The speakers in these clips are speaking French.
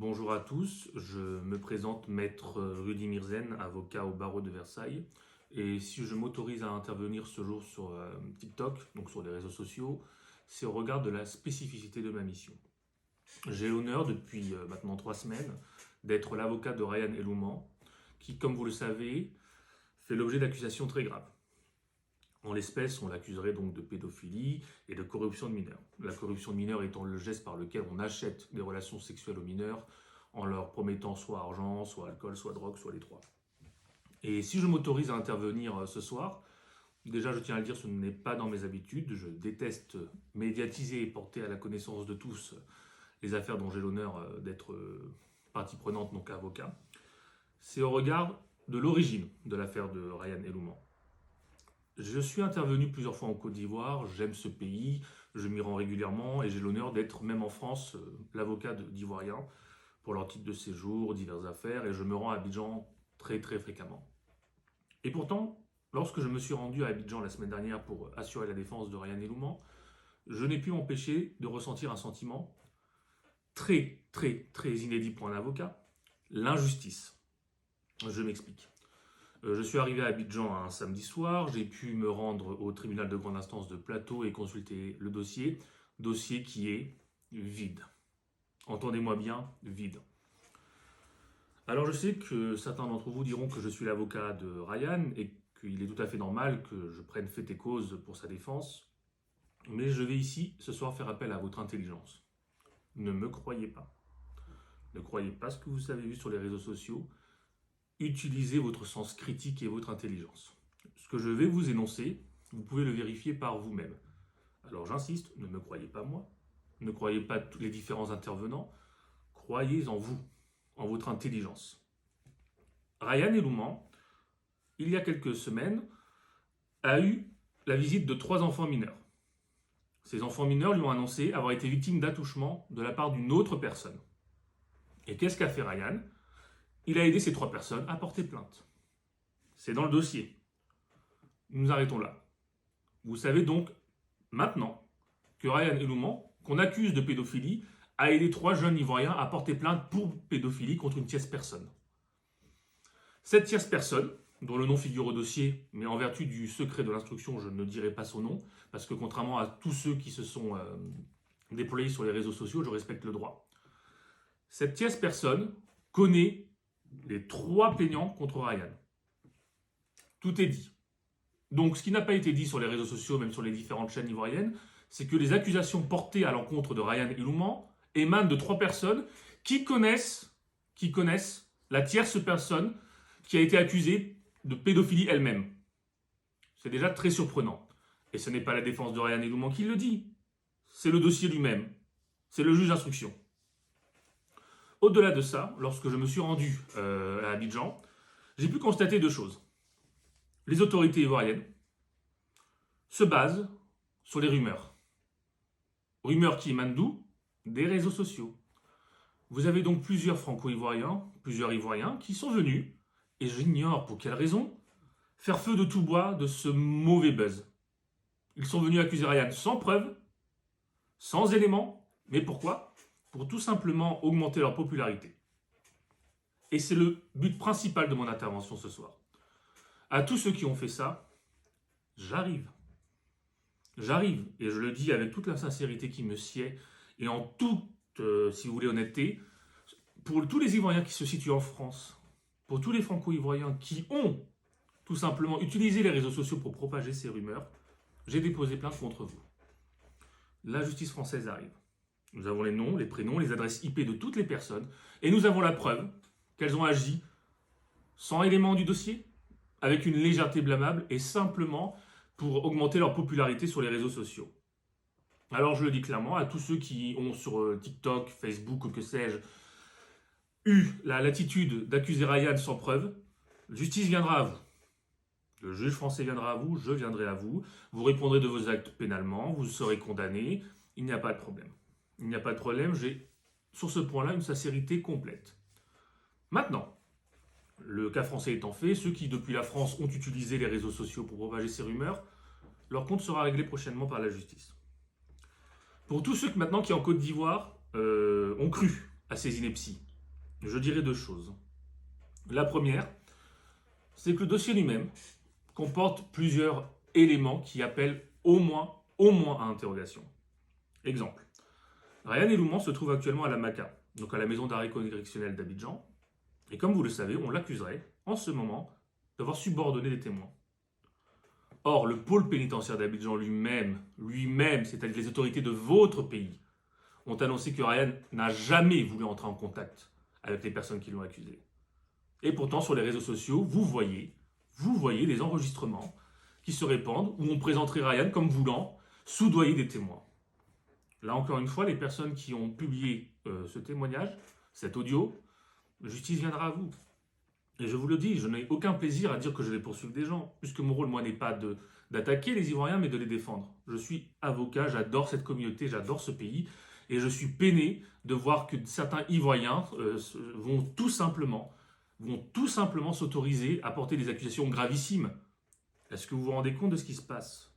Bonjour à tous, je me présente Maître Rudy Mirzen, avocat au barreau de Versailles. Et si je m'autorise à intervenir ce jour sur TikTok, donc sur les réseaux sociaux, c'est au regard de la spécificité de ma mission. J'ai l'honneur depuis maintenant 3 semaines d'être l'avocat de Ryan Elouman, qui, comme vous le savez, fait l'objet d'accusations très graves. En l'espèce, on l'accuserait donc de pédophilie et de corruption de mineurs. La corruption de mineurs étant le geste par lequel on achète des relations sexuelles aux mineurs en leur promettant soit argent, soit alcool, soit drogue, soit les trois. Et si je m'autorise à intervenir ce soir, déjà je tiens à le dire, ce n'est pas dans mes habitudes. Je déteste médiatiser et porter à la connaissance de tous les affaires dont j'ai l'honneur d'être partie prenante, donc avocat. C'est au regard de l'origine de l'affaire de Ryan Elouman. Je suis intervenu plusieurs fois en Côte d'Ivoire, j'aime ce pays, je m'y rends régulièrement et j'ai l'honneur d'être, même en France, l'avocat d'Ivoiriens pour leur titre de séjour, diverses affaires, et je me rends à Abidjan très très fréquemment. Et pourtant, lorsque je me suis rendu à Abidjan la semaine dernière pour assurer la défense de Ryan Elouman, je n'ai pu m'empêcher de ressentir un sentiment très très très inédit pour un avocat, l'injustice. Je m'explique. Je suis arrivé à Abidjan un samedi soir, j'ai pu me rendre au tribunal de grande instance de Plateau et consulter le dossier qui est vide. Entendez-moi bien, vide. Alors je sais que certains d'entre vous diront que je suis l'avocat de Ryan et qu'il est tout à fait normal que je prenne fait et cause pour sa défense, mais je vais ici ce soir faire appel à votre intelligence. Ne me croyez pas. Ne croyez pas ce que vous avez vu sur les réseaux sociaux. Utilisez votre sens critique et votre intelligence. Ce que je vais vous énoncer, vous pouvez le vérifier par vous-même. Alors j'insiste, ne me croyez pas moi, ne croyez pas tous les différents intervenants, croyez en vous, en votre intelligence. Ryan Elouman, il y a quelques semaines, a eu la visite de 3 enfants mineurs. Ces enfants mineurs lui ont annoncé avoir été victimes d'attouchement de la part d'une autre personne. Et qu'est-ce qu'a fait Ryan ? Il a aidé ces 3 personnes à porter plainte. C'est dans le dossier. Nous arrêtons là. Vous savez donc maintenant que Ryan Elouman, qu'on accuse de pédophilie, a aidé 3 jeunes Ivoiriens à porter plainte pour pédophilie contre une tierce personne. Cette tierce personne, dont le nom figure au dossier, mais en vertu du secret de l'instruction, je ne dirai pas son nom, parce que contrairement à tous ceux qui se sont déployés sur les réseaux sociaux, je respecte le droit. Cette tierce personne connaît les 3 plaignants contre Ryan. Tout est dit. Donc ce qui n'a pas été dit sur les réseaux sociaux, même sur les différentes chaînes ivoiriennes, c'est que les accusations portées à l'encontre de Ryan Elouman émanent de 3 personnes qui connaissent la tierce personne qui a été accusée de pédophilie elle-même. C'est déjà très surprenant. Et ce n'est pas la défense de Ryan Elouman qui le dit, c'est le dossier lui-même, c'est le juge d'instruction. Au-delà de ça, lorsque je me suis rendu à Abidjan, j'ai pu constater 2 choses. Les autorités ivoiriennes se basent sur les rumeurs. Rumeurs qui émanent d'où ? Des réseaux sociaux. Vous avez donc plusieurs franco-ivoiriens, plusieurs ivoiriens qui sont venus, et j'ignore pour quelle raison, faire feu de tout bois de ce mauvais buzz. Ils sont venus accuser Ryan sans preuve, sans éléments, mais pourquoi ? Pour tout simplement augmenter leur popularité. Et c'est le but principal de mon intervention ce soir. À tous ceux qui ont fait ça, j'arrive. J'arrive, et je le dis avec toute la sincérité qui me sied, et en toute, si vous voulez, honnêteté, pour tous les Ivoiriens qui se situent en France, pour tous les Franco-Ivoiriens qui ont tout simplement utilisé les réseaux sociaux pour propager ces rumeurs, j'ai déposé plainte contre vous. La justice française arrive. Nous avons les noms, les prénoms, les adresses IP de toutes les personnes, et nous avons la preuve qu'elles ont agi sans éléments du dossier, avec une légèreté blâmable, et simplement pour augmenter leur popularité sur les réseaux sociaux. Alors je le dis clairement, à tous ceux qui ont sur TikTok, Facebook ou que sais-je, eu la latitude d'accuser Ryan sans preuve, la justice viendra à vous. Le juge français viendra à vous, je viendrai à vous, vous répondrez de vos actes pénalement, vous serez condamné, il n'y a pas de problème. Il n'y a pas de problème, j'ai sur ce point-là une sincérité complète. Maintenant, le cas français étant fait, ceux qui depuis la France ont utilisé les réseaux sociaux pour propager ces rumeurs, leur compte sera réglé prochainement par la justice. Pour tous ceux maintenant qui en Côte d'Ivoire ont cru à ces inepties, Je dirais deux choses. La première, c'est que le dossier lui-même comporte plusieurs éléments qui appellent au moins à interrogation. Exemple. Ryan Elouman se trouve actuellement à la MACA, donc à la maison d'arrêt correctionnelle d'Abidjan, et comme vous le savez, on l'accuserait, en ce moment, d'avoir subordonné des témoins. Or, le pôle pénitentiaire d'Abidjan lui-même, c'est-à-dire les autorités de votre pays, ont annoncé que Ryan n'a jamais voulu entrer en contact avec les personnes qui l'ont accusé. Et pourtant, sur les réseaux sociaux, vous voyez des enregistrements qui se répandent où on présenterait Ryan comme voulant soudoyer des témoins. Là encore une fois, les personnes qui ont publié ce témoignage, cet audio, la justice viendra à vous. Et je vous le dis, je n'ai aucun plaisir à dire que je vais poursuivre des gens, puisque mon rôle, moi, n'est pas d'attaquer les Ivoiriens, mais de les défendre. Je suis avocat, j'adore cette communauté, j'adore ce pays, et je suis peiné de voir que certains Ivoiriens vont tout simplement s'autoriser à porter des accusations gravissimes. Est-ce que vous vous rendez compte de ce qui se passe?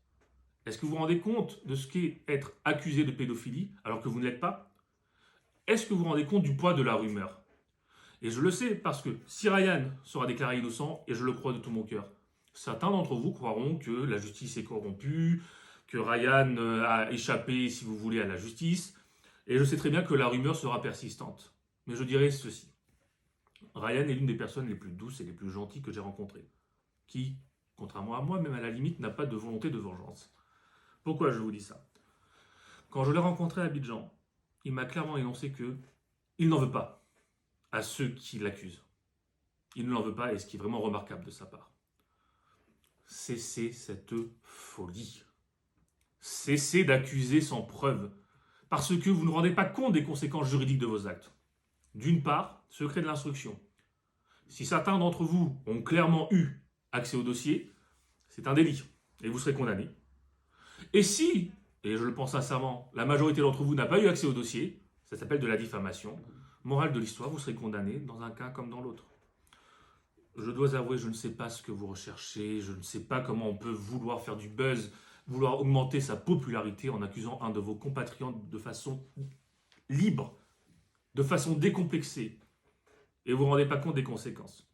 Est-ce que vous vous rendez compte de ce qu'est être accusé de pédophilie alors que vous ne l'êtes pas? Est-ce que vous vous rendez compte du poids de la rumeur? Et je le sais parce que si Ryan sera déclaré innocent, et je le crois de tout mon cœur, certains d'entre vous croiront que la justice est corrompue, que Ryan a échappé, si vous voulez, à la justice, et je sais très bien que la rumeur sera persistante. Mais je dirais ceci. Ryan est l'une des personnes les plus douces et les plus gentilles que j'ai rencontrées, qui, contrairement à moi, même à la limite, n'a pas de volonté de vengeance. Pourquoi je vous dis ça? Quand je l'ai rencontré à Abidjan, il m'a clairement énoncé que il n'en veut pas à ceux qui l'accusent. Il ne l'en veut pas, et ce qui est vraiment remarquable de sa part. Cessez cette folie. Cessez d'accuser sans preuve, parce que vous ne rendez pas compte des conséquences juridiques de vos actes. D'une part, secret de l'instruction. Si certains d'entre vous ont clairement eu accès au dossier, c'est un délit, et vous serez condamné. Et si, et je le pense sincèrement, la majorité d'entre vous n'a pas eu accès au dossier, ça s'appelle de la diffamation. Morale de l'histoire, vous serez condamné dans un cas comme dans l'autre. Je dois avouer, je ne sais pas ce que vous recherchez, je ne sais pas comment on peut vouloir faire du buzz, vouloir augmenter sa popularité en accusant un de vos compatriotes de façon libre, de façon décomplexée, et vous ne vous rendez pas compte des conséquences.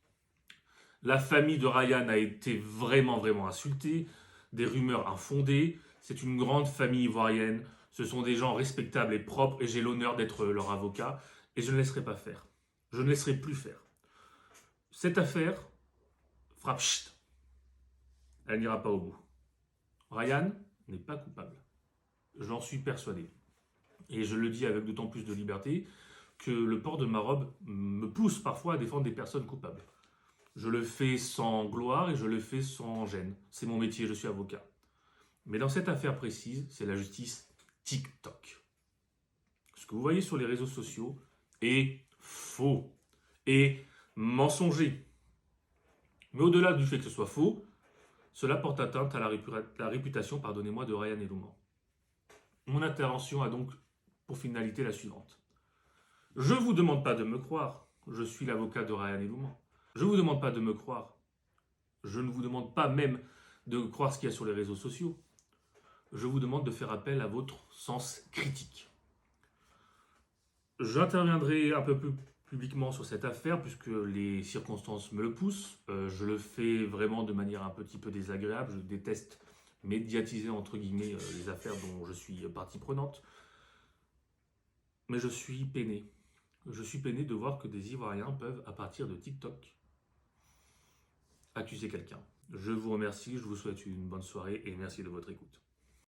La famille de Ryan a été vraiment insultée, des rumeurs infondées, c'est une grande famille ivoirienne, ce sont des gens respectables et propres, et j'ai l'honneur d'être leur avocat, et je ne laisserai pas faire. Je ne laisserai plus faire. Cette affaire frappe chut. Elle n'ira pas au bout. Ryan n'est pas coupable. J'en suis persuadé. Et je le dis avec d'autant plus de liberté que le port de ma robe me pousse parfois à défendre des personnes coupables. Je le fais sans gloire et je le fais sans gêne. C'est mon métier, je suis avocat. Mais dans cette affaire précise, c'est la justice TikTok. Ce que vous voyez sur les réseaux sociaux est faux et mensonger. Mais au-delà du fait que ce soit faux, cela porte atteinte à la réputation, pardonnez-moi, de Ryan Elouman. Mon intervention a donc pour finalité la suivante. Je ne vous demande pas de me croire, je suis l'avocat de Ryan Elouman. Je ne vous demande pas de me croire. Je ne vous demande pas même de croire ce qu'il y a sur les réseaux sociaux. Je vous demande de faire appel à votre sens critique. J'interviendrai un peu plus publiquement sur cette affaire puisque les circonstances me le poussent. Je le fais vraiment de manière un petit peu désagréable. Je déteste médiatiser entre guillemets les affaires dont je suis partie prenante. Mais je suis peiné. Je suis peiné de voir que des Ivoiriens peuvent, à partir de TikTok, accuser quelqu'un. Je vous remercie, je vous souhaite une bonne soirée et merci de votre écoute.